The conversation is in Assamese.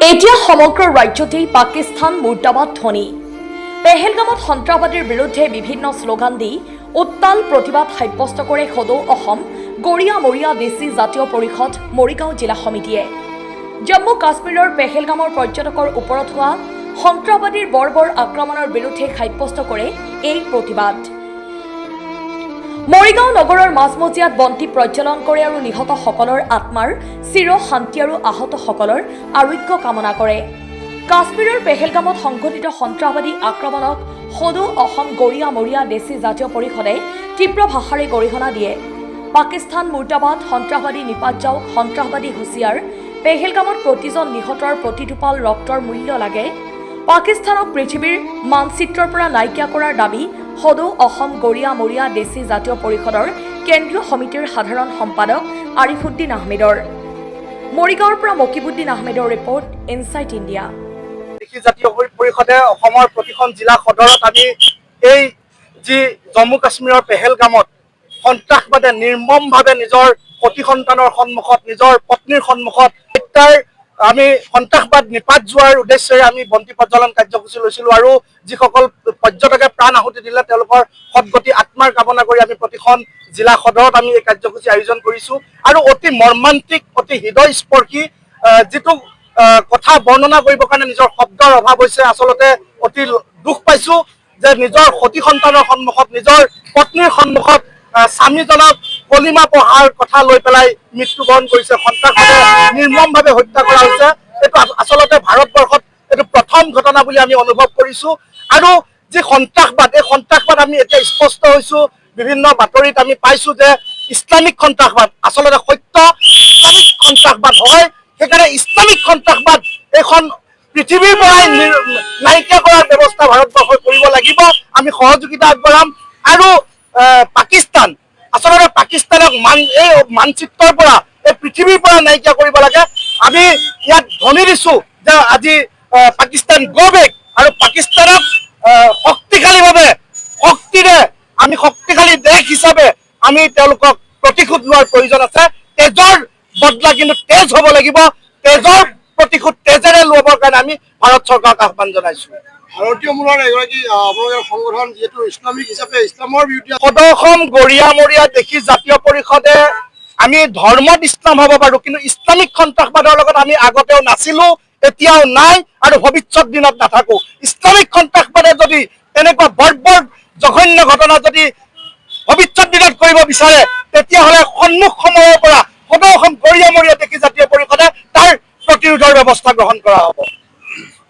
এতিয়া সমগ্ৰ ৰাজ্যতেই পাকিস্তান মুৰ্দাবাদ ধ্বনি। পেহেলগামত সন্ত্ৰাসবাদীৰ বিৰুদ্ধে বিভিন্ন শ্লোগান দি উত্তাল প্ৰতিবাদ সাব্যস্ত কৰে সদৌ অসম গৰিয়া মৰিয়া দেশী জাতীয় পৰিষদ মৰিগাঁও জিলা সমিতিয়ে। জম্মু কাশ্মীৰৰ পেহেলগামৰ পৰ্যটকৰ ওপৰত হোৱা সন্ত্ৰাসবাদীৰ বৰ্বৰ আক্ৰমণৰ বিৰুদ্ধে সাব্যস্ত কৰে এই প্ৰতিবাদ। মৰিগাঁও নগৰৰ মাজমজিয়াত বন্তি প্ৰজ্বলন কৰে আৰু নিহতসকলৰ আত্মাৰ চিৰ শান্তি আৰু আহতসকলৰ আৰোগ্য কামনা কৰে। কাশ্মীৰৰ পেহেলগামত সংঘটিত সন্ত্ৰাসবাদী আক্ৰমণক সদৌ অসম গৰিয়া মৰিয়া দেশী জাতীয় পৰিষদে তীব্ৰ ভাষাৰে গৰিহণা দিয়ে। পাকিস্তান মুৰ্দাবাদ, সন্ত্ৰাসবাদী নিপাত যাওক, সন্ত্ৰাসবাদী হুঁচিয়াৰ, পেহেলগামত প্ৰতিজন নিহতৰ প্ৰতিটোপাল ৰক্তৰ মূল্য লাগে। পাকিস্তানক পৃথিৱীৰ মানচিত্ৰৰ পৰা নাইকিয়া কৰাৰ দাবী সদৌ অসম গৰিয়া মৰিয়া দেশী জাতীয় পৰিষদৰ কেন্দ্ৰীয় সমিতিৰ সাধাৰণ সম্পাদক আৰিফুদ্দিন আহমেদৰ। মৰিগাঁৱৰ পৰা মকিবুদ্দিন আহমেদৰ ৰিপৰ্ট, ইনচাইট ইণ্ডিয়া। দেশী জাতীয় পৰিষদে অসমৰ প্ৰতিখন জিলা সদৰত আমি এই যি জম্মু কাশ্মীৰৰ পেহেলগামত সন্ত্ৰাসবাদে নিৰ্মমভাৱে নিজৰ সতি সন্তানৰ সন্মুখত, নিজৰ পত্নীৰ সন্মুখত আমি সন্ত্ৰাসবাদ নিপাত যোৱাৰ উদ্দেশ্যেৰে আমি বন্তি প্ৰজ্বলন কাৰ্যসূচী লৈছিলোঁ আৰু যিসকল পৰ্যটকে প্ৰাণ আহুতি দিলে তেওঁলোকৰ সদগতি আত্মাৰ কামনা কৰি আমি প্ৰতিখন জিলা সদৰত আমি এই কাৰ্যসূচী আয়োজন কৰিছোঁ। আৰু অতি মৰ্মান্তিক, অতি হৃদয়স্পৰ্শী যিটো কথা বৰ্ণনা কৰিবৰ কাৰণে নিজৰ শব্দৰ অভাৱ হৈছে। আচলতে অতি দুখ পাইছোঁ যে নিজৰ সতি সন্তানৰ সন্মুখত, নিজৰ পত্নীৰ সন্মুখত স্বামীজনক কলিমা পঢ়াৰ কথা লৈ পেলাই মৃত্যুবৰণ কৰিছে, সন্ত্ৰাসবাদে নিৰ্মমভাৱে হত্যা কৰা হৈছে। এইটো আচলতে ভাৰতবৰ্ষত এইটো প্ৰথম ঘটনা বুলি আমি অনুভৱ কৰিছোঁ। আৰু যি সন্ত্ৰাসবাদ, এই সন্ত্ৰাসবাদ আমি এতিয়া স্পষ্ট হৈছোঁ, বিভিন্ন বাতৰিত আমি পাইছোঁ যে ইছলামিক সন্ত্ৰাসবাদ, আচলতে সত্য ইছলামিক সন্ত্ৰাসবাদ হয়। সেইকাৰণে ইছলামিক সন্ত্ৰাসবাদ এইখন পৃথিৱীৰ পৰাই নাইকিয়া কৰাৰ ব্যৱস্থা ভাৰতবৰ্ষই কৰিব লাগিব। আমি সহযোগিতা আগবঢ়াম। আৰু পাকিস্তান, আচলতে পাকিস্তানক এই মানচিত্ৰৰ পৰা, এই পৃথিৱীৰ পৰা নাইকিয়া কৰিব লাগে। আমি ইয়াত ধ্বনি দিছোঁ যে আজি পাকিস্তান গো বেক, আৰু পাকিস্তানক শক্তিশালীভাৱে, শক্তিৰে আমি শক্তিশালী দেশ হিচাপে আমি তেওঁলোকক প্ৰতিশোধ লোৱাৰ প্ৰয়োজন আছে। তেজৰ বদলা কিন্তু তেজ হ'ব লাগিব। তেজৰ প্ৰতিশোধ তেজেৰে লোৱাৰ কাৰণে আমি ভাৰত চৰকাৰক আহ্বান জনাইছোঁ। ভাৰতীয় মূলৰ এগৰাকী আপোনালোকৰ সংগঠন যিহেতু ইছলামিক হিচাপে ইছলামৰ বিৰুদ্ধে সদৌ অসম গৰিয়া মৰিয়া দেশী জাতীয় পৰিষদে আমি ধৰ্মত ইছলাম হ'ব পাৰোঁ, কিন্তু ইছলামিক সন্ত্ৰাসবাদৰ লগত আমি আগতেও নাছিলোঁ, এতিয়াও নাই আৰু ভৱিষ্যত দিনত নাথাকোঁ। ইছলামিক সন্ত্ৰাসবাদে যদি তেনেকুৱা বৰ্বৰ জঘন্য ঘটনা যদি ভৱিষ্যত দিনত কৰিব বিচাৰে, তেতিয়াহ'লে সন্মুখ সময়ৰ পৰা সদৌ অসম গৰিয়া মৰিয়া দেশী জাতীয় পৰিষদে তাৰ প্ৰতিৰোধৰ ব্যৱস্থা গ্ৰহণ কৰা হ'ব।